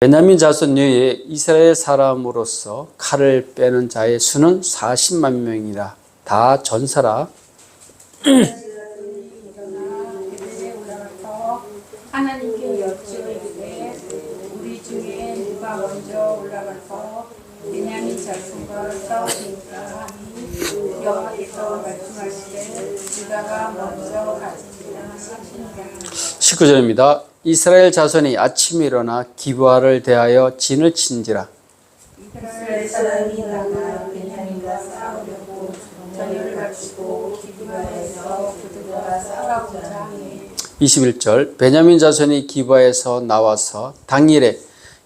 베냐민 자손 외에 이스라엘 사람으로서 칼을 빼는 자의 수는 40만 명이라. 다 전사라. 하나님께 여쭈이르되 우리 중에 누가 먼저 올라가서 베냐민 자손과 싸우리까 하니 여호와께서 말씀하시되 유다가 먼저 가지리라 하시니라. 19절입니다. 이스라엘 자손이 아침에 일어나 기브아를 대하여 진을 친지라. 이스라엘 사람이 나가 베냐민과 싸우려고 전열을 갖추고 기브아에서 그들과 싸우고자 하니 21절 베냐민 자손이 기브아에서 나와서 당일에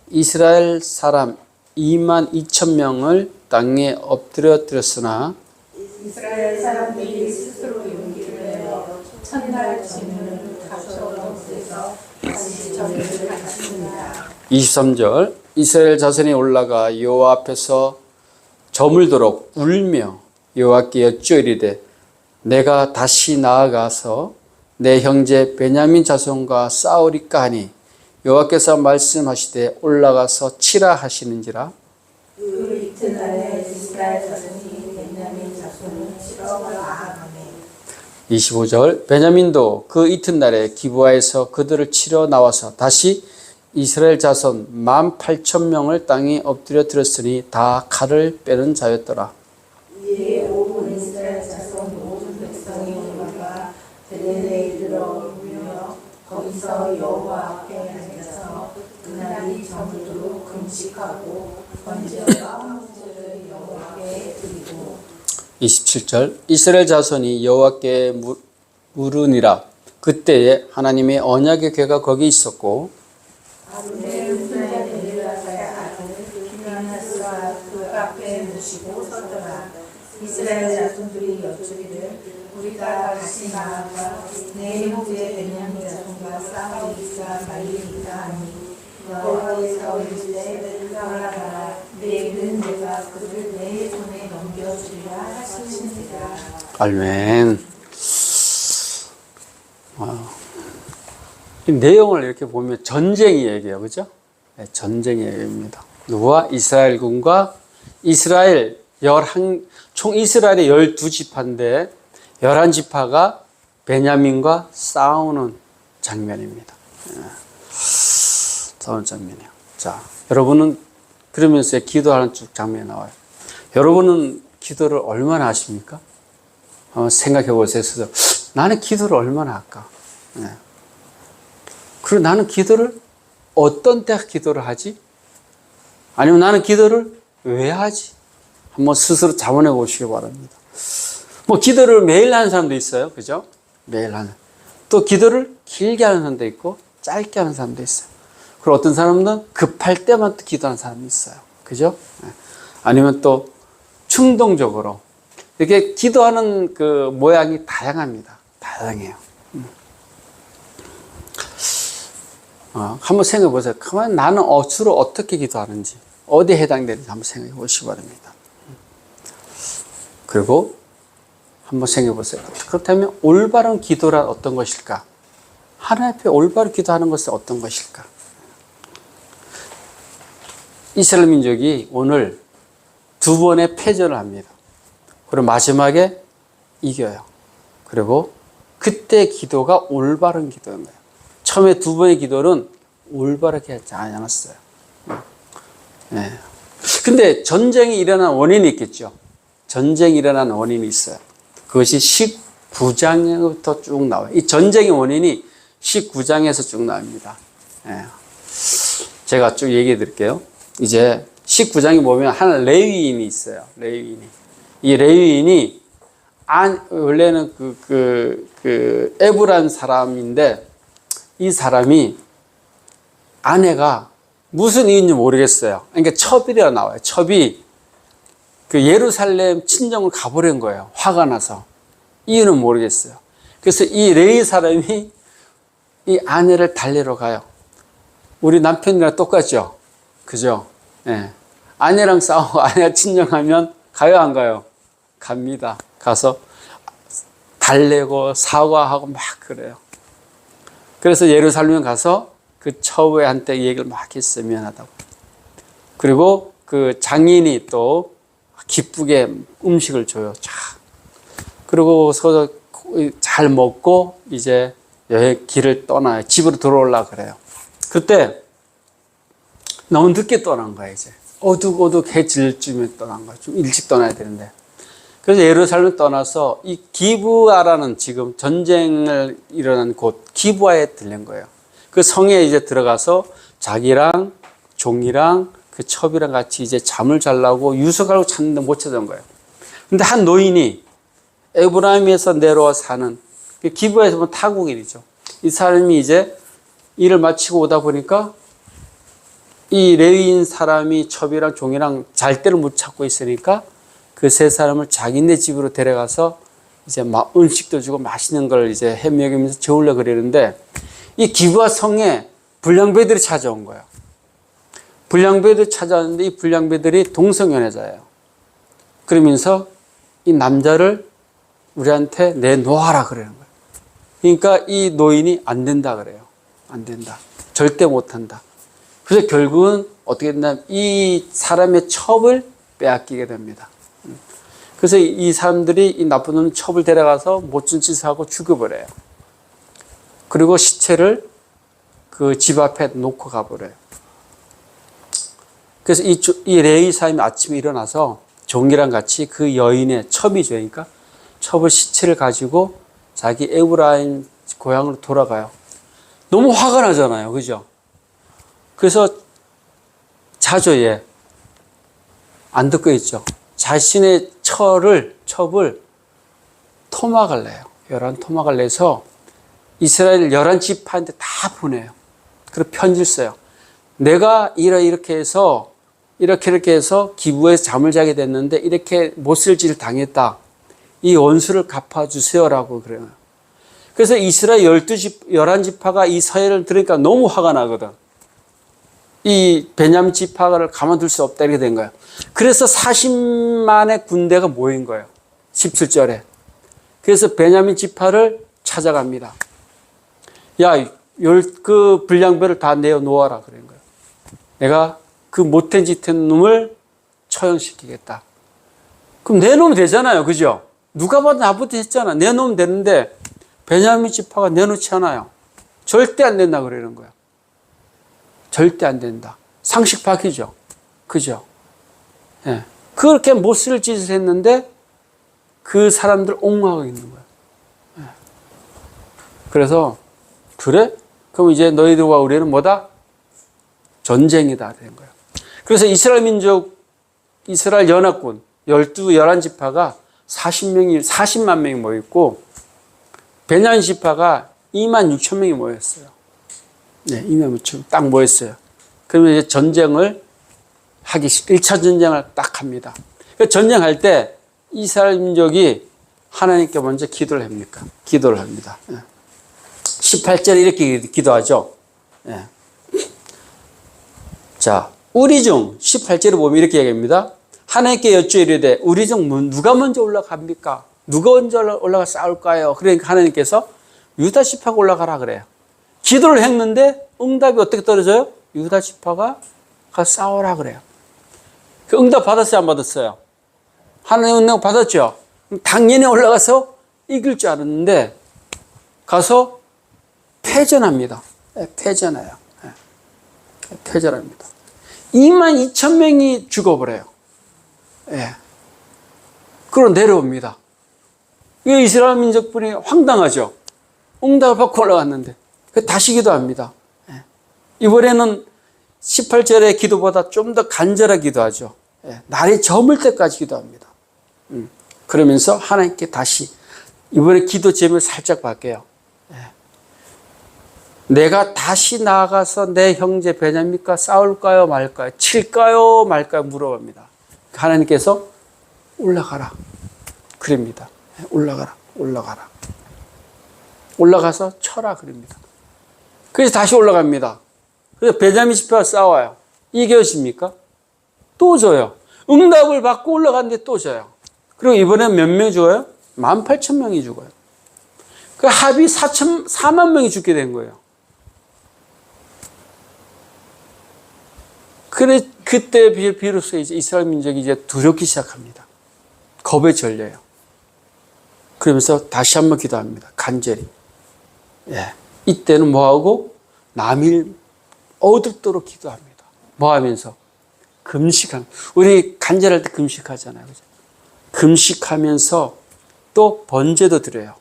이스라엘 사람 2만 2천 명을 땅에 엎드려뜨렸으나 이스라엘 사람들이 스스로 용기를 내어 첫날 진을 갖춰서 다시 전열을 갖춥니다. 23절 이스라엘 자손이 올라가 여호와 앞에서 저물도록 울며 여호와께 여쭈이르되 내가 다시 나아가서 내 형제 베냐민 자손과 싸우리까 하니 여호와께서 말씀하시되 올라가서 치라 하시는지라. 그 이튿날에 이스라엘 자손이 베냐민 자손을 치러 나아가매 25절 베냐민도 그 이튿날에 기브아에서 그들을 치러 나와서 다시 이스라엘 자손 18,000명을 땅에 엎드려 들었으니 다 칼을 빼는 자였더라. 이에 온 이스라엘 자손 모든 백성이 올라가 베델에 이르러 울며 거기서 여호와 앞에 앉아서 그날이 저물도록 금식하고 번제와 화목제를 여호와께 드리고 27절 이스라엘 자손이 여호와께 물으니라. 그때에 하나님의 언약의 궤가 거기 있었고 아론의 후손의 엘리아사의 아들 비느하스와 그 앞에 모시고 서더라. 이스라엘 자손들이 여쭈기를 우리가 다시 나아가 내 형제 베냐민 자손과 싸우리까 말리리까 하니 여호와께서 이르시되 올라가라 내일은 내가 그를 내 손에 넘겨주리라 하시니라. 아멘. 이 내용을 이렇게 보면 전쟁이 얘기해요. 그죠? 네, 전쟁이 얘기입니다. 누구와? 이스라엘군과 이스라엘 총 이스라엘의 12지파인데 11지파가 베냐민과 싸우는 장면입니다. 싸우는 장면이에요. 자, 여러분은 그러면서 기도하는 쭉 장면이 나와요. 여러분은 기도를 얼마나 하십니까? 생각해 보세요. 나는 기도를 얼마나 할까? 네. 그리고 나는 기도를 어떤 때 기도를 하지? 아니면 나는 기도를 왜 하지? 한번 스스로 자문해 보시기 바랍니다. 뭐 기도를 매일 하는 사람도 있어요. 그죠? 매일 하는. 또 기도를 길게 하는 사람도 있고 짧게 하는 사람도 있어요. 그리고 어떤 사람은 급할 때만 또 기도하는 사람이 있어요. 그죠? 네. 아니면 또 충동적으로 이렇게 기도하는 그 모양이 다양합니다. 다양해요. 한번 생각해 보세요. 그러면 나는 주로 어떻게 기도하는지, 어디에 해당되는지 한번 생각해 보시기 바랍니다. 그리고 한번 생각해 보세요. 그렇다면 올바른 기도란 어떤 것일까? 하나님 앞에 올바른 기도하는 것은 어떤 것일까? 이스라엘 민족이 오늘 2번의 패전을 합니다. 그리고 마지막에 이겨요. 그리고 그때 기도가 올바른 기도인 거예요. 처음에 2번의 기도는 올바르게 하지 않았어요. 네. 근데 전쟁이 일어난 원인이 있겠죠. 전쟁이 일어난 원인이 있어요. 그것이 19장부터 쭉 나와요. 이 전쟁의 원인이 19장에서 쭉 나옵니다. 네. 제가 쭉 얘기해 드릴게요. 이제 19장에 보면 한 레위인이 있어요. 레위인이. 이 레위인이 원래는 에브란 사람인데 이 사람이 아내가 무슨 이유인지 모르겠어요. 그러니까 첩이라 나와요. 첩이 그 예루살렘 친정을 가버린 거예요. 화가 나서. 이유는 모르겠어요. 그래서 이 레위 사람이 이 아내를 달래러 가요. 우리 남편이랑 똑같죠? 그죠? 예. 아내랑 싸우고 아내가 친정하면 가요, 안 가요? 갑니다. 가서 달래고 사과하고 막 그래요. 그래서 예루살렘에 가서 그 처부한테 얘기를 막 했어요. 미안하다고. 그리고 그 장인이 또 기쁘게 음식을 줘요. 자. 그러고서 잘 먹고 이제 여행 길을 떠나요. 집으로 들어오려고 그래요. 그때 너무 늦게 떠난 거야, 이제. 어둑어둑해질 쯤에 떠난 거야. 좀 일찍 떠나야 되는데. 그래서 예루살렘을 떠나서 이 기브아라는 지금 전쟁을 일어난 곳, 기브아에 들린 거예요. 그 성에 이제 들어가서 자기랑 종이랑 그 첩이랑 같이 이제 잠을 자려고 유석하고 찾는데 못 찾은 거예요. 근데 한 노인이 에브라임에서 내려와 사는, 기브아에서 보면 타국인이죠. 이 사람이 이제 일을 마치고 오다 보니까 이 레위인 사람이 첩이랑 종이랑 잘 때를 못 찾고 있으니까 그 세 사람을 자기네 집으로 데려가서 이제 막 음식도 주고 맛있는 걸 이제 해 먹이면서 재우려고 그러는데 이 기브아 성에 불량배들이 찾아온 거예요. 불량배들이 찾아왔는데 이 불량배들이 동성연애자예요. 그러면서 이 남자를 우리한테 내놓아라 그러는 거예요. 그러니까 이 노인이 안 된다 그래요. 안 된다. 절대 못 한다. 그래서 결국은 어떻게 됐냐면 이 사람의 첩을 빼앗기게 됩니다. 그래서 이 사람들이 이 나쁜 놈 첩을 데려가서 못준 짓을 하고 죽여버려요. 그리고 시체를 그 집 앞에 놓고 가버려요. 그래서 이 레위 사람이 아침에 일어나서 종이랑 같이 그 여인의 첩이죠. 그러니까 첩을 시체를 가지고 자기 에브라임 고향으로 돌아가요. 너무 화가 나잖아요. 그죠? 그래서 자조에 안 듣고 있죠. 자신의 첩을 토막을 내요. 11토막을 내서 이스라엘 11지파한테 다 보내요. 그리고 편지를 써요. 내가 이렇게 해서 기브에서 잠을 자게 됐는데 이렇게 못쓸 짓을 당했다. 이 원수를 갚아주세요라고 그래요. 그래서 이스라엘 11지파가 이 서예를 들으니까 너무 화가 나거든. 이 베냐민 지파를 가만둘 수 없다 이렇게 된 거예요. 그래서 40만의 군대가 모인 거예요. 17절에. 그래서 베냐민 지파를 찾아갑니다. 야, 그 불량배를 다 내어놓아라 그런 거예요. 내가 그 못된 짓 한 놈을 처형시키겠다. 그럼 내놓으면 되잖아요. 그죠? 누가 봐도 나부터 했잖아. 내놓으면 되는데 베냐민 지파가 내놓지 않아요. 절대 안 된다 그러는 거예요. 절대 안 된다. 상식 바뀌죠. 그죠? 예. 그렇게 못 쓸 짓을 했는데 그 사람들 옹호하고 있는 거예요. 예. 그래서 그래? 그럼 이제 너희들과 우리는 뭐다? 전쟁이다 된 거예요. 그래서 이스라엘 민족, 이스라엘 연합군 11지파가 40만 명이 모였고 베냐민 지파가 2만 6천 명이 모였어요. 네, 2만 6천 딱 모였어요. 그러면 이제 전쟁을 1차 전쟁을 딱 합니다. 그러니까 전쟁할 때 이스라엘 민족이 하나님께 먼저 기도를 합니까? 기도를 합니다. 18절에 이렇게 기도하죠. 예. 자, 우리 중 18절에 보면 이렇게 얘기합니다. 하나님께 여쭈이르되 우리 중 누가 먼저 올라갑니까? 누가 먼저 올라가 싸울까요? 그러니까 하나님께서 유다 지파가 올라가라 그래요. 기도를 했는데 응답이 어떻게 떨어져요? 유다 지파가 가서 싸우라 그래요. 그 응답 받았어요? 안 받았어요? 하나님 응답 받았죠? 당연히 올라가서 이길 줄 알았는데 가서 패전합니다. 패전해요. 패전합니다. 2만 2천 명이 죽어버려요. 예. 그리고 내려옵니다. 이 이스라엘 민족분이 황당하죠. 응답을 받고 올라갔는데 다시 기도합니다. 예. 이번에는 18절의 기도보다 좀 더 간절하게 기도하죠. 예. 날이 저물 때까지 기도합니다. 그러면서 하나님께 다시 이번에 기도 제목을 살짝 바뀌어요. 예. 내가 다시 나아가서 내 형제 베냐민과 싸울까요 말까요? 칠까요 말까요? 물어봅니다. 하나님께서 올라가라. 그럽니다. 올라가라. 올라가라. 올라가서 쳐라. 그럽니다. 그래서 다시 올라갑니다. 그래서 베냐민 지파와 싸워요. 이겨집니까? 또 져요. 응답을 받고 올라갔는데 또 져요. 그리고 이번엔 몇 명 죽어요? 18,000명이 죽어요. 그 합이 4만 명이 죽게 된 거예요. 그때 비로소 이제 이스라엘 민족이 이제 두렵기 시작합니다. 겁에 절려요. 그러면서 다시 한번 기도합니다. 간절히. 예. 이때는 뭐하고? 남일 어둡도록 기도합니다. 뭐 하면서? 금식하면서. 우리 간절할 때 금식하잖아요. 그죠? 금식하면서 또 번제도 드려요.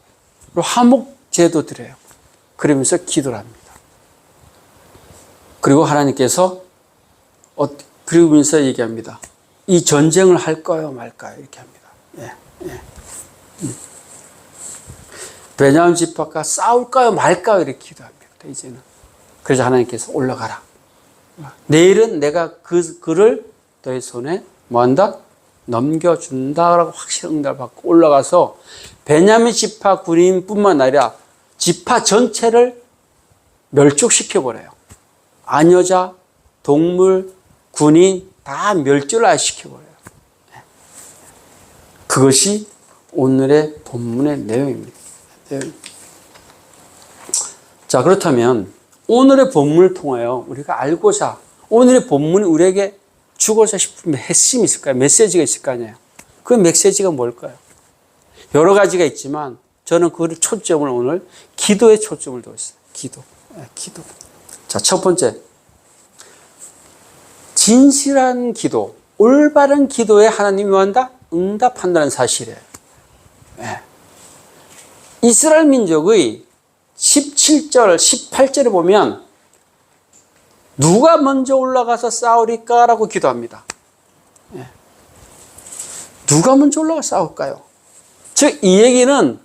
그리고 화목제도 드려요. 그러면서 기도를 합니다. 그리고 하나님께서 그러면서 얘기합니다. 이 전쟁을 할까요 말까요? 이렇게 합니다. 예, 예. 베냐민 지파가 싸울까요 말까요? 이렇게 기도합니다. 이제는. 그래서 하나님께서 올라가라. 내일은 내가 그를 너의 손에 뭐한다? 넘겨준다라고 확실한 응답을 받고 올라가서 베냐민 지파 군인뿐만 아니라 지파 전체를 멸족시켜버려요. 아녀자, 동물, 군인 다 멸절시켜버려요. 그것이 오늘의 본문의 내용입니다. 자, 그렇다면 오늘의 본문을 통하여 우리가 알고자, 오늘의 본문이 우리에게 주고자 싶은 핵심이 있을까요? 메시지가 있을 거 아니에요. 그 메시지가 뭘까요? 여러 가지가 있지만 저는 그 초점을 오늘 기도에 초점을 두고 있어요. 기도. 자, 첫 번째. 진실한 기도, 올바른 기도에 하나님이 뭐한다? 응답한다는 사실이에요. 네. 이스라엘 민족의 17절, 18절에 보면 누가 먼저 올라가서 싸우리까라고 기도합니다. 네. 누가 먼저 올라가 싸울까요? 즉, 이 얘기는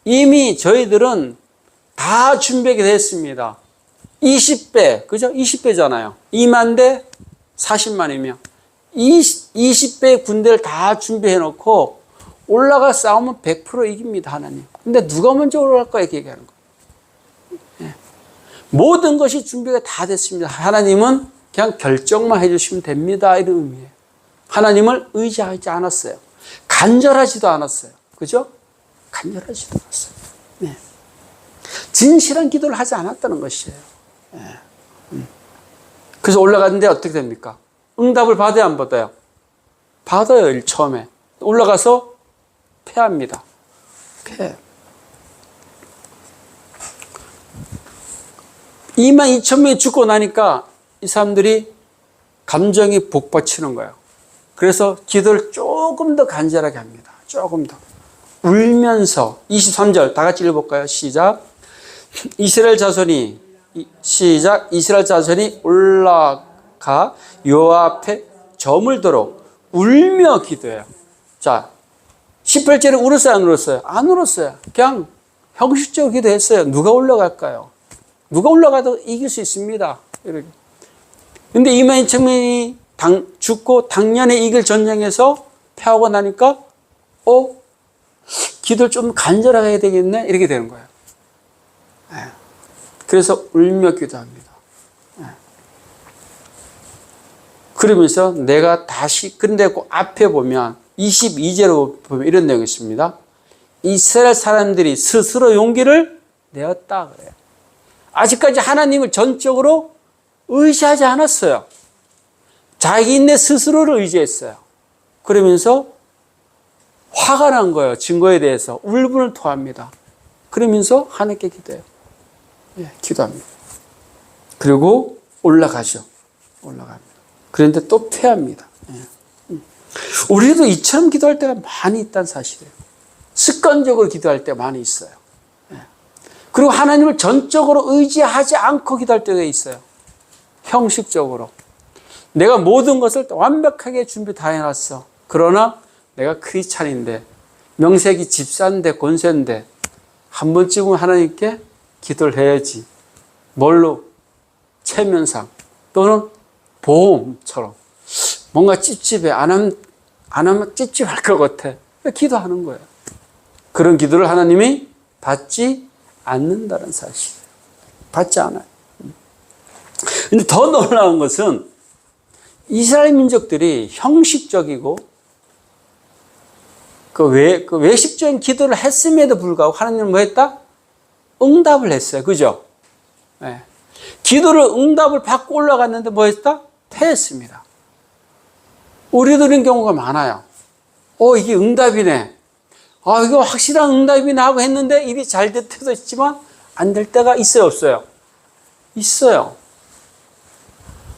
이미 저희들은 다 준비하게 됐습니다. 20배, 그죠? 20배잖아요. 2만 대 40만이면 20배의 군대를 다 준비해 놓고 올라가 싸우면 100% 이깁니다, 하나님. 근데 누가 먼저 올라갈까 이렇게 얘기하는 거예요. 예. 모든 것이 준비가 다 됐습니다. 하나님은 그냥 결정만 해주시면 됩니다, 이런 의미예요. 하나님을 의지하지 않았어요. 간절하지도 않았어요. 그죠? 간절하지도 않았어요. 네. 진실한 기도를 하지 않았다는 것이에요. 네. 그래서 올라갔는데 어떻게 됩니까? 응답을 받아야 안 받아요? 받아요, 처음에. 올라가서 패합니다. 패. 22,000명이 죽고 나니까 이 사람들이 감정이 복받치는 거예요. 그래서 기도를 조금 더 간절하게 합니다. 조금 더. 울면서 23절 다 같이 읽어볼까요? 시작. 이스라엘 자손이 올라가 여호와 앞에 저물도록 울며 기도해요. 자, 18절에 울었어요, 안 울었어요? 안 울었어요. 그냥 형식적으로 기도했어요. 누가 올라갈까요? 누가 올라가도 이길 수 있습니다. 이렇게. 근데 22,000명이 죽고 당년에 이길 전쟁에서 패하고 나니까 기도를 좀 간절하게 해야 되겠네? 이렇게 되는 거예요. 그래서 울며 기도합니다. 그러면서 내가 다시, 근데 그 앞에 보면 22절로 보면 이런 내용이 있습니다. 이스라엘 사람들이 스스로 용기를 내었다 그래요. 아직까지 하나님을 전적으로 의지하지 않았어요. 자기네 스스로를 의지했어요. 그러면서 화가 난 거예요. 증거에 대해서 울분을 토합니다. 그러면서 하나님께 기도해요. 기도합니다. 그리고 올라가죠. 올라갑니다. 그런데 또 패합니다. 우리도 이처럼 기도할 때가 많이 있다는 사실이에요. 습관적으로 기도할 때가 많이 있어요. 그리고 하나님을 전적으로 의지하지 않고 기도할 때가 있어요. 형식적으로. 내가 모든 것을 완벽하게 준비 다 해놨어. 그러나 내가 크리스찬인데, 명색이 집사인데, 권세인데, 한 번쯤은 하나님께 기도를 해야지. 뭘로? 체면상 또는 보험처럼. 뭔가 찝찝해. 안 하면 찝찝할 것 같아. 기도하는 거예요. 그런 기도를 하나님이 받지 않는다는 사실. 받지 않아요. 근데 더 놀라운 것은 이스라엘 민족들이 형식적이고 외식적인 기도를 했음에도 불구하고 하나님은 뭐 했다? 응답을 했어요. 그죠? 네. 기도를 응답을 받고 올라갔는데 뭐 했다? 패했습니다. 우리도 이런 경우가 많아요. 이게 응답이네. 이거 확실한 응답이네 하고 했는데 일이 잘 될 때도 있지만 안 될 때가 있어요, 없어요? 있어요.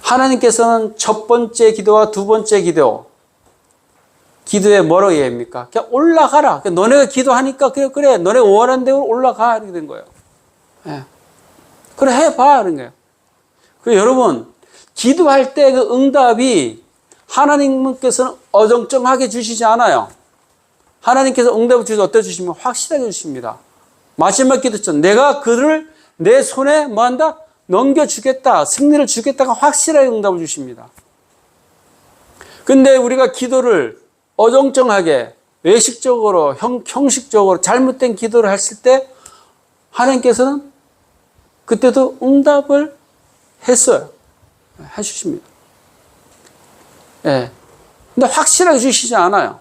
하나님께서는 첫 번째 기도와 두 번째 기도에 뭐라고 얘기합니까? 그냥 올라가라. 너네가 기도하니까 그래. 너네가 원하는 대로 올라가. 이렇게 된 거예요. 예. 그래, 해봐. 이런 거예요. 그리고 여러분, 기도할 때 그 응답이 하나님께서는 어정쩡하게 주시지 않아요. 하나님께서 응답을 주셔서 어떻게 주시면 확실하게 주십니다. 마지막 기도처럼 내가 그를 내 손에 뭐 한다? 넘겨주겠다. 승리를 주겠다가 확실하게 응답을 주십니다. 근데 우리가 기도를 어정쩡하게 외식적으로 형식적으로 잘못된 기도를 했을 때 하나님께서는 그때도 응답을 했어요. 해주십니다. 예. 근데 확실하게 주시지 않아요.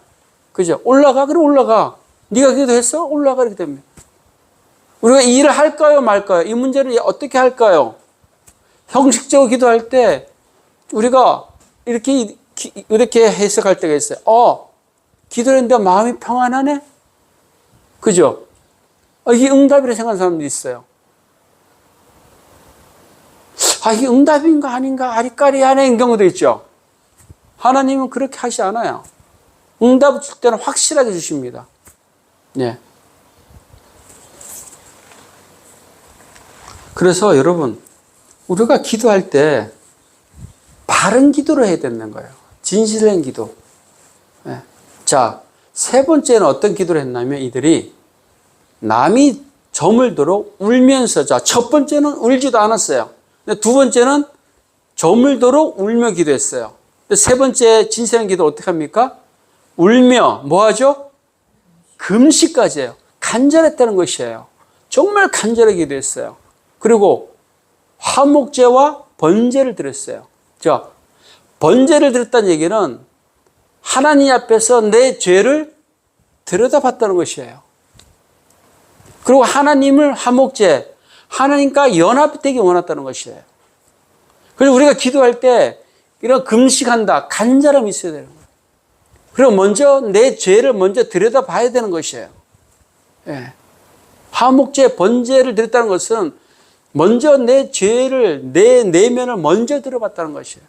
그죠? 올라가? 그래, 올라가. 네가 기도했어? 올라가. 이렇게 됩니다. 우리가 이 일을 할까요, 말까요? 이 문제를 어떻게 할까요? 형식적으로 기도할 때 우리가 이렇게 해석할 때가 있어요. 기도를 했는데 마음이 평안하네? 그죠? 이게 응답이라 생각하는 사람도 있어요. 이게 응답인가 아닌가 아리까리하는 경우도 있죠. 하나님은 그렇게 하시지 않아요. 응답을 줄 때는 확실하게 주십니다. 예. 그래서 여러분, 우리가 기도할 때 바른 기도를 해야 되는 거예요. 진실된 기도. 예. 자, 세 번째는 어떤 기도를 했냐면 이들이 남이 저물도록 울면서, 자, 첫 번째는 울지도 않았어요. 근데 두 번째는 저물도록 울며 기도했어요. 근데 세 번째 진실한 기도 어떻게 합니까? 울며 뭐 하죠? 금식까지 해요. 간절했다는 것이에요. 정말 간절하게 기도했어요. 그리고 화목제와 번제를 드렸어요. 자, 번제를 드렸다는 얘기는 하나님 앞에서 내 죄를 들여다봤다는 것이에요. 그리고 하나님을 화목제, 하나님과 연합되기 원했다는 것이에요. 그래서 우리가 기도할 때 이런 금식한다, 간절함이 있어야 되는 거예요. 그리고 먼저 내 죄를 먼저 들여다봐야 되는 것이에요. 예. 화목제, 번제를 드렸다는 것은 먼저 내 죄를, 내 내면을 먼저 들어봤다는 것이에요.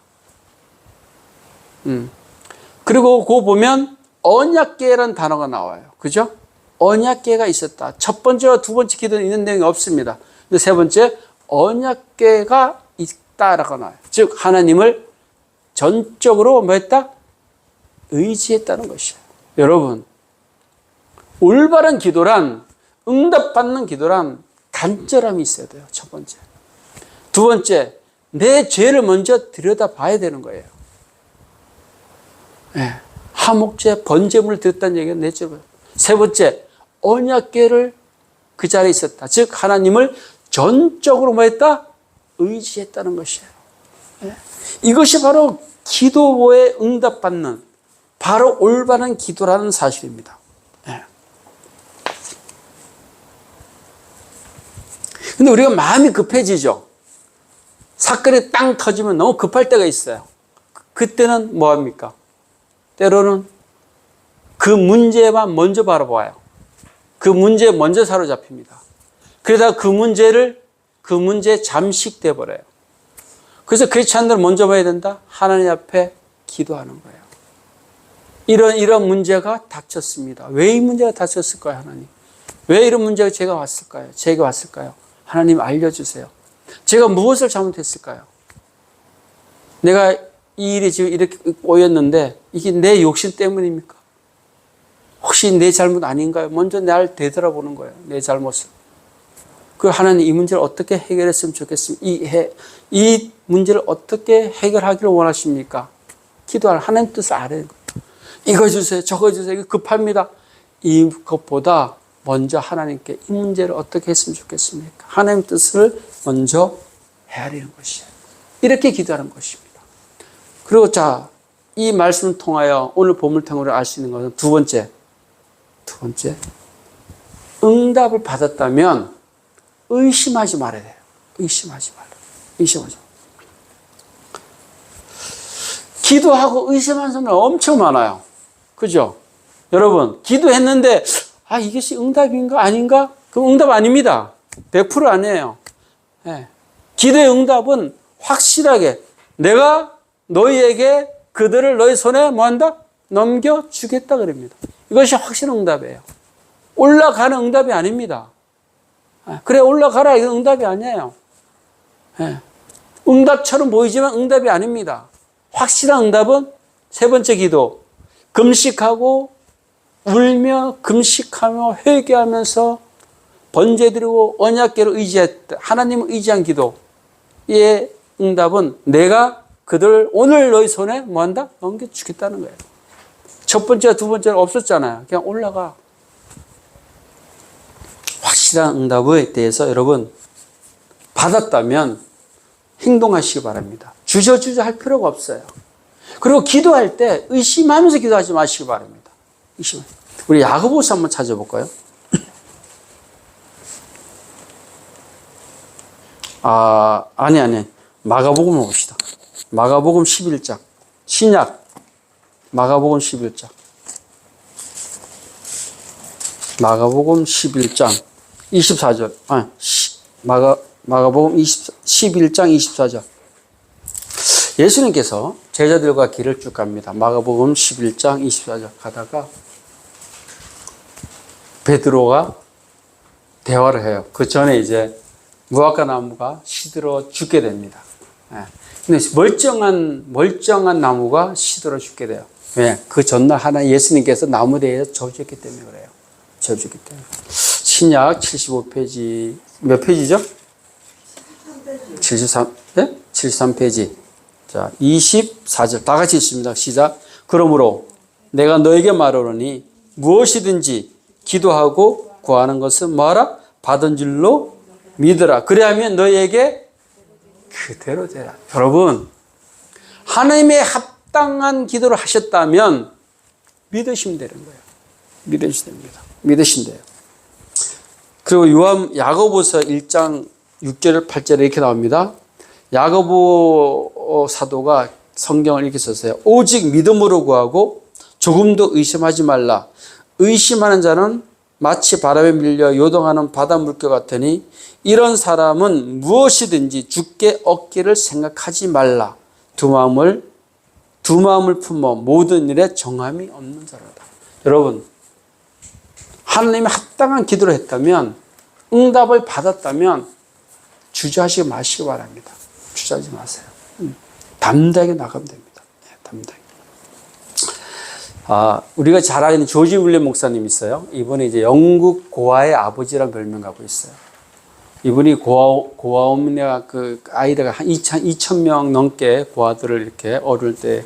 그리고 그거 보면 언약궤라는 단어가 나와요. 그죠? 언약궤가 있었다. 첫 번째와 두 번째 기도는 있는 내용이 없습니다. 근데 세 번째, 언약궤가 있다라고 나와요. 즉, 하나님을 전적으로 뭐 했다? 의지했다는 것이에요. 여러분, 올바른 기도란, 응답받는 기도란 간절함이 있어야 돼요. 첫 번째. 두 번째, 내 죄를 먼저 들여다봐야 되는 거예요. 네. 화목제, 번제물을 드렸다는 얘기는 내 죄를. 세 번째, 언약궤를 그 자리에 있었다. 즉 하나님을 전적으로 뭐 했다? 의지했다는 것이에요. 네. 이것이 바로 기도에 응답받는 바로 올바른 기도라는 사실입니다. 네. 근데 우리가 마음이 급해지죠. 사건이 땅 터지면 너무 급할 때가 있어요. 그때는 뭐 합니까? 때로는 그 문제만 먼저 바라봐요. 그 문제에 먼저 사로잡힙니다. 그러다가 그 문제에 잠식돼 버려요. 그래서 크리스찬들은 먼저 봐야 된다? 하나님 앞에 기도하는 거예요. 이런 문제가 닥쳤습니다. 왜 이 문제가 닥쳤을까요, 하나님? 왜 이런 문제가 제게 왔을까요? 하나님 알려주세요. 제가 무엇을 잘못했을까요? 내가 이 일이 지금 이렇게 꼬였는데 이게 내 욕심 때문입니까? 혹시 내 잘못 아닌가요? 먼저 날 되돌아보는 거예요. 내 잘못을. 그 하나님 이 문제를 어떻게 해결했으면 좋겠습니까? 이 문제를 어떻게 해결하기를 원하십니까? 기도할 하나님 뜻을 알아야 돼요. 이거 주세요. 저거 주세요. 이거 급합니다. 이것보다 먼저 하나님께 이 문제를 어떻게 했으면 좋겠습니까? 하나님 뜻을 먼저 헤아리는 것이에요. 이렇게 기도하는 것입니다. 그리고 자, 이 말씀을 통하여 오늘 본문을 통해 알 수 있는 것은 두 번째, 응답을 받았다면 의심하지 말아야 돼요. 의심하지 말아요. 기도하고 의심하는 사람 엄청 많아요. 그죠? 여러분, 기도했는데, 이것이 응답인가? 아닌가? 그럼 응답 아닙니다. 100% 아니에요. 예. 기도의 응답은 확실하게 내가 너희에게 그들을 너희 손에 뭐 한다? 넘겨주겠다 그럽니다. 이것이 확실한 응답이에요. 올라가는 응답이 아닙니다. 그래, 올라가라. 이건 응답이 아니에요. 예. 응답처럼 보이지만 응답이 아닙니다. 확실한 응답은 세 번째 기도. 금식하고 울며 금식하며 회개하면서 번제드리고 언약궤를 의지했다. 하나님을 의지한 기도의 응답은 내가 그들 오늘 너희 손에 뭐한다? 넘겨주겠다는 거예요. 첫 번째, 두 번째는 없었잖아요. 그냥 올라가. 확실한 응답에 대해서 여러분 받았다면 행동하시기 바랍니다. 주저주저 할 필요가 없어요. 그리고 기도할 때 의심하면서 기도하지 마시기 바랍니다. 의심. 우리 야고보서 한번 찾아볼까요? 아니. 마가복음 봅시다. 마가복음 11장. 신약. 마가복음 11장. 마가복음 11장 24절. 마가복음 11장 24절. 예수님께서 제자들과 길을 쭉 갑니다. 마가복음 11장 24절 가다가 베드로가 대화를 해요. 그 전에 이제 무화과 나무가 시들어 죽게 됩니다. 근데 멀쩡한 나무가 시들어 죽게 돼요. 왜? 그 전날 하나 예수님께서 나무대에 저주했기 때문에 그래요. 저주했기 때문에. 신약 75페이지 몇 페이지죠? 73, 네? 73페이지. 자, 24절 다 같이 읽습니다. 시작. 그러므로 내가 너에게 말하노니 무엇이든지 기도하고 구하는 것은 뭐하라? 받은 줄로 믿으라. 그래야면 너에게 그대로 되라. 여러분, 하나님의 합당한 기도를 하셨다면 믿으시면 되는 거예요. 믿으시면 됩니다. 믿으시면 돼요. 그리고 야고보서 1장 6절 8절에 이렇게 나옵니다. 야고보 사도가 성경을 이렇게 썼어요. 오직 믿음으로 구하고 조금도 의심하지 말라. 의심하는 자는 마치 바람에 밀려 요동하는 바닷물결 같으니 이런 사람은 무엇이든지 주께 얻기를 생각하지 말라. 두 마음을 품어 모든 일에 정함이 없는 자로다. 여러분, 하나님이 합당한 기도를 했다면, 응답을 받았다면 주저하지 마시기 바랍니다. 주저하지 마세요. 담대하게 나가면 됩니다. 담대하게. 우리가 잘 아는 조지 윌리엄 목사님 있어요. 이분이 이제 영국 고아의 아버지라는 별명 갖고 있어요. 이분이 고아원에 그 아이들가 한 2,000명 넘게 고아들을 이렇게 어릴 때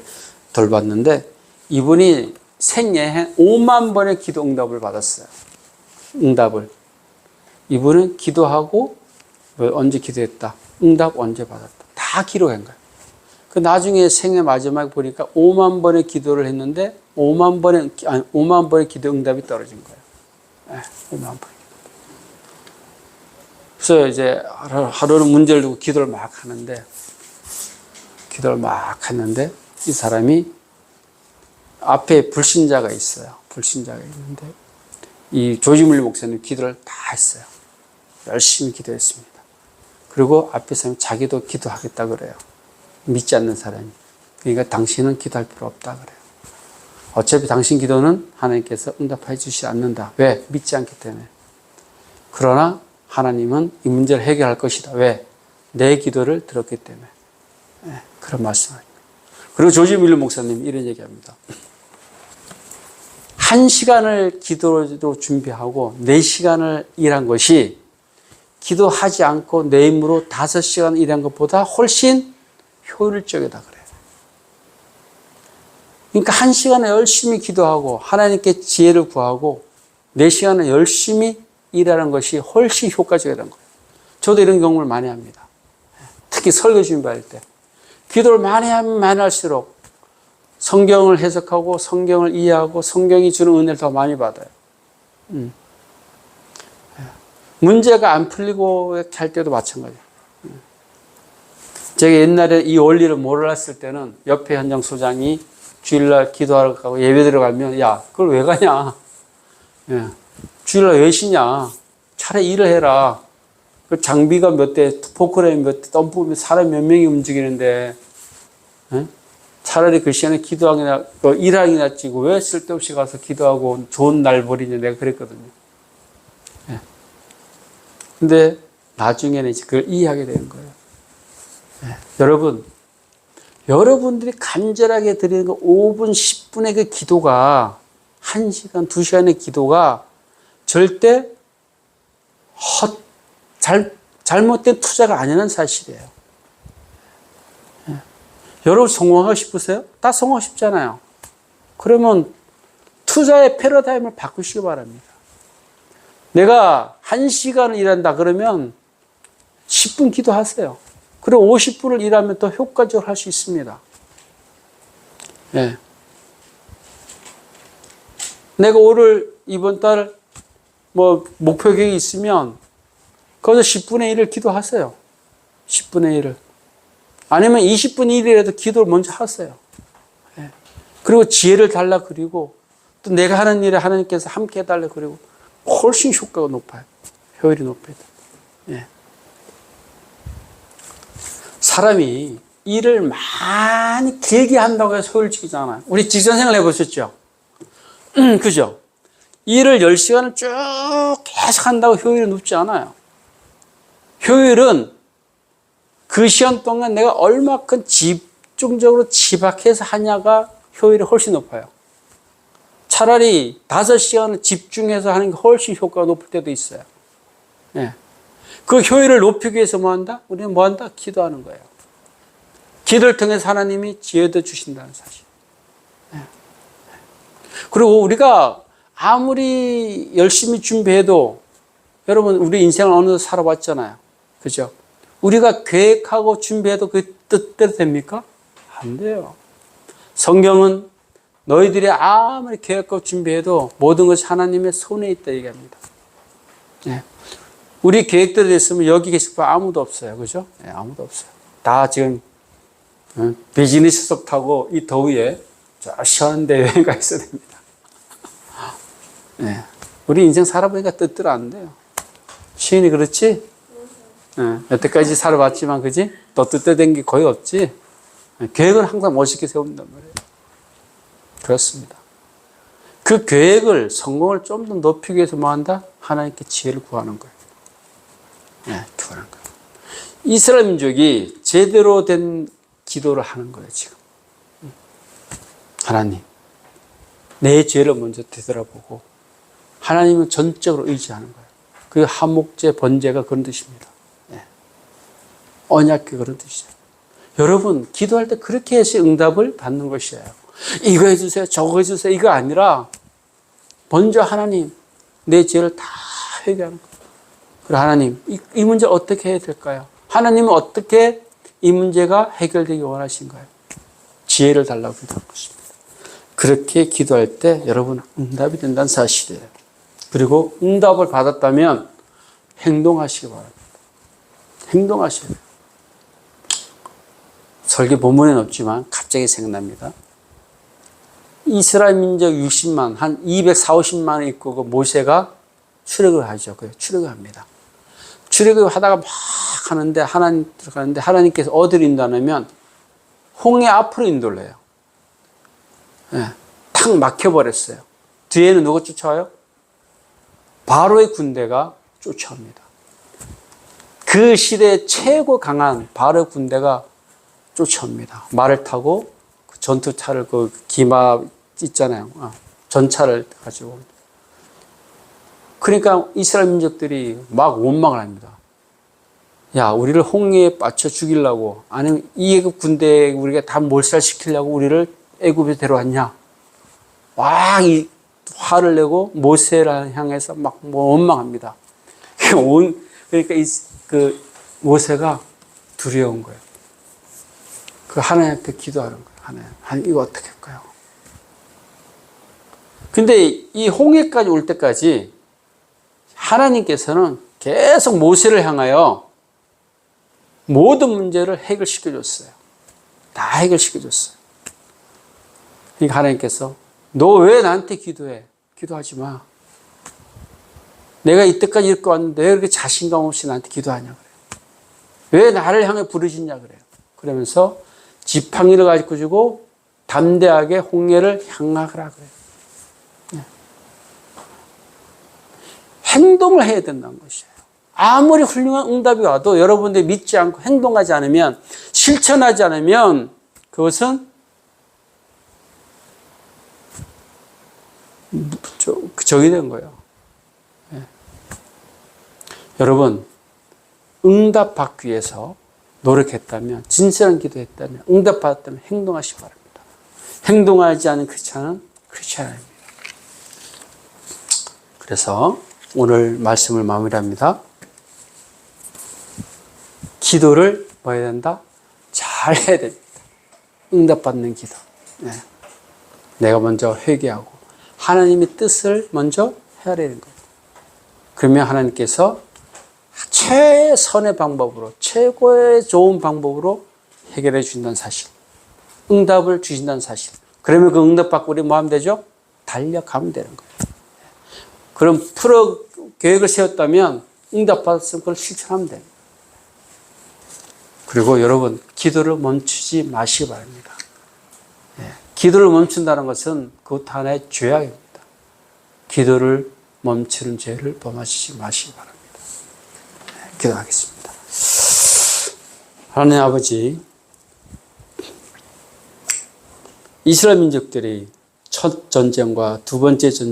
돌봤는데 이분이 생애 한 5만 번의 기도 응답을 받았어요. 응답을. 이분은 기도하고 언제 기도했다. 응답 언제 받았다. 다 기록한 거예요. 그 나중에 생애 마지막에 보니까 5만 번의 기도를 했는데 5만 번의 기도 응답이 떨어진 거예요. 5만 번. 그래서 이제 하루는 문제를 두고 기도를 막 하는데 이 사람이 앞에 불신자가 있어요. 불신자가 있는데 이 조지 윌리엄 목사님 기도를 다 했어요. 열심히 기도했습니다. 그리고 앞에 사람이 자기도 기도하겠다 그래요. 믿지 않는 사람이. 그러니까 당신은 기도할 필요 없다 그래요. 어차피 당신 기도는 하나님께서 응답해 주시지 않는다. 왜? 믿지 않기 때문에. 그러나 하나님은 이 문제를 해결할 것이다. 왜? 내 기도를 들었기 때문에. 그런 말씀입니다. 그리고 조지 윌리엄 목사님이 이런 얘기합니다. 1시간을 기도로 준비하고 4시간을 일한 것이 기도하지 않고 내 힘으로 5시간 일한 것보다 훨씬 효율적이다 그래요. 그러니까 1시간에 열심히 기도하고 하나님께 지혜를 구하고 4시간에 열심히 일하는 것이 훨씬 효과적이라는 거예요. 저도 이런 경험을 많이 합니다. 특히 설교 준비할 때. 기도를 많이 하면 많이 할수록 성경을 해석하고 성경을 이해하고 성경이 주는 은혜를 더 많이 받아요. 문제가 안 풀리고 할 때도 마찬가지예요. 제가 옛날에 이 원리를 몰랐을 때는 옆에 현장 소장이 주일날 기도하러 가고 예배 들어가면 야, 그걸 왜 가냐? 예. 주일날 왜 쉬냐? 차라리 일을 해라. 그 장비가 몇 대, 포크레인 몇 대, 덤프면 사람 몇 명이 움직이는데, 예? 차라리 그 시간에 기도하기나, 일하기 낫지, 왜 쓸데없이 가서 기도하고 좋은 날 버리냐, 내가 그랬거든요. 예. 근데 나중에는 이제 그걸 이해하게 되는 거예요. 예. 여러분들이 간절하게 드리는 그 5분, 10분의 그 기도가 1시간, 2시간의 기도가 절대 잘못된 투자가 아니라는 사실이에요. 예. 여러분 성공하고 싶으세요? 다 성공하고 싶잖아요. 그러면 투자의 패러다임을 바꾸시기 바랍니다. 내가 1시간을 일한다 그러면 10분 기도하세요. 그리고 50분을 일하면 더 효과적으로 할 수 있습니다. 예. 내가 이번 달 목표 계획이 있으면 거기서 10분의 1을 기도하세요. 10분의 1을. 아니면 20분의 1이라도 기도를 먼저 하세요. 예. 그리고 지혜를 달라 그리고 또 내가 하는 일에 하나님께서 함께 해달라 그리고 훨씬 효과가 높아요. 효율이 높아요. 예. 사람이 일을 많이 길게 한다고 해서 효율적이잖아요. 우리 직장생활 해보셨죠? 그죠? 일을 10시간을 쭉 계속 한다고 효율이 높지 않아요. 효율은 그 시간 동안 내가 얼마큼 집중적으로 집약해서 하냐가 효율이 훨씬 높아요. 차라리 5시간을 집중해서 하는 게 훨씬 효과가 높을 때도 있어요. 예. 그 효율을 높이기 위해서 뭐 한다? 우리는 뭐 한다? 기도하는 거예요. 기도를 통해서 하나님이 지혜도 주신다는 사실. 예. 그리고 우리가 아무리 열심히 준비해도 여러분 우리 인생을 어느 정도 살아봤잖아요. 그죠? 우리가 계획하고 준비해도 그 뜻대로 됩니까? 안 돼요. 성경은 너희들이 아무리 계획하고 준비해도 모든 것이 하나님의 손에 있다 얘기합니다. 예. 우리 계획대로 됐으면 여기 계실 분 아무도 없어요. 그죠? 예, 아무도 없어요. 다 지금 비즈니스석 타고 이 더위에 저 시원한 데 여행 가 있어야 됩니다. 예. 우리 인생 살아보니까 뜻대로 안 돼요. 시인이 그렇지? 예. 여태까지 살아봤지만, 그지? 너 뜻대로 된 게 거의 없지? 예. 계획을 항상 멋있게 세운단 말이에요. 그렇습니다. 그 계획을, 성공을 좀 더 높이기 위해서 뭐 한다? 하나님께 지혜를 구하는 거예요. 예, 구하는 거예요. 이스라엘 민족이 제대로 된 기도를 하는 거예요, 지금. 하나님, 내 죄를 먼저 되돌아보고, 하나님은 전적으로 의지하는 거예요. 그 한목제, 번제가 그런 뜻입니다. 예. 언약궤 그런 뜻이죠. 여러분, 기도할 때 그렇게 해서 응답을 받는 것이에요. 이거 해주세요, 저거 해주세요, 이거 아니라, 먼저 하나님, 내 죄를 다 회개하는 거예요. 그리고 하나님, 이 문제 어떻게 해야 될까요? 하나님은 어떻게 이 문제가 해결되기 원하신가요? 지혜를 달라고 기도한 것입니다. 그렇게 기도할 때 여러분 응답이 된다는 사실이에요. 그리고 응답을 받았다면 행동하시기 바랍니다. 행동하셔야 돼요. 설교 본문에는 없지만 갑자기 생각납니다. 이스라엘 민족 60만, 한 240만 있고 그 모세가 출애굽을 하죠. 출애굽을 합니다. 출애굽을 하다가 막 하는데 하나님 들어가는데 하나님께서 어디로 인도하냐면 홍해 앞으로 인도를 해요. 예, 탁 막혀버렸어요. 뒤에는 누가 쫓아와요? 바로의 군대가 쫓아옵니다. 그 시대에 최고 강한 바로의 군대가 쫓아옵니다. 말을 타고 그 전투차를 그 기마 있잖아요. 전차를 가지고. 그러니까 이스라엘 민족들이 막 원망을 합니다. 야, 우리를 홍해에 빠쳐 죽이려고, 아니면 이 애굽 군대에 우리가 다 몰살시키려고 우리를 애굽에 데려왔냐? 막 이 화를 내고 모세를 향해서 막 원망합니다. 그러니까 그 모세가 두려운 거예요. 그 하나님한테 기도하는 거예요. 하나님, 이거 어떻게 할까요? 근데 이 홍해까지 올 때까지 하나님께서는 계속 모세를 향하여 모든 문제를 해결시켜 줬어요. 다 해결시켜 줬어요. 그러니까 하나님께서 너 왜 나한테 기도해? 기도하지 마. 내가 이때까지 이렇게 왔는데 왜 이렇게 자신감 없이 나한테 기도하냐 그래요. 왜 나를 향해 부르짖냐 그래요. 그러면서 지팡이를 가지고 주고 담대하게 홍해를 향하라 그래요. 네. 행동을 해야 된다는 것이에요. 아무리 훌륭한 응답이 와도 여러분들이 믿지 않고 행동하지 않으면, 실천하지 않으면 그것은 적이 된 거예요. 네. 여러분, 응답받기 위해서 노력했다면, 진실한 기도했다면, 응답받았다면 행동하시기 바랍니다. 행동하지 않은 크리스찬은 크리스찬 아닙니다. 그래서 오늘 말씀을 마무리합니다. 기도를 뭐 해야 된다? 잘 해야 됩니다. 응답받는 기도. 네. 내가 먼저 회개하고 하나님의 뜻을 먼저 헤아리는 거예요. 그러면 하나님께서 최선의 방법으로, 최고의 좋은 방법으로 해결해 주신다는 사실, 응답을 주신다는 사실. 그러면 그 응답 받고 우리 뭐 하면 되죠? 달려가면 되는 거예요. 그럼 계획을 세웠다면 응답 받았으면 그걸 실천하면 됩니다. 그리고 여러분, 기도를 멈추지 마시기 바랍니다. 기도를 멈춘다는 것은 그것 하나의 죄악입니다. 기도를 멈추는 죄를 범하시지 마시기 바랍니다. 기도하겠습니다. 하나님 아버지, 이스라엘 민족들이 첫 전쟁과 두 번째 전쟁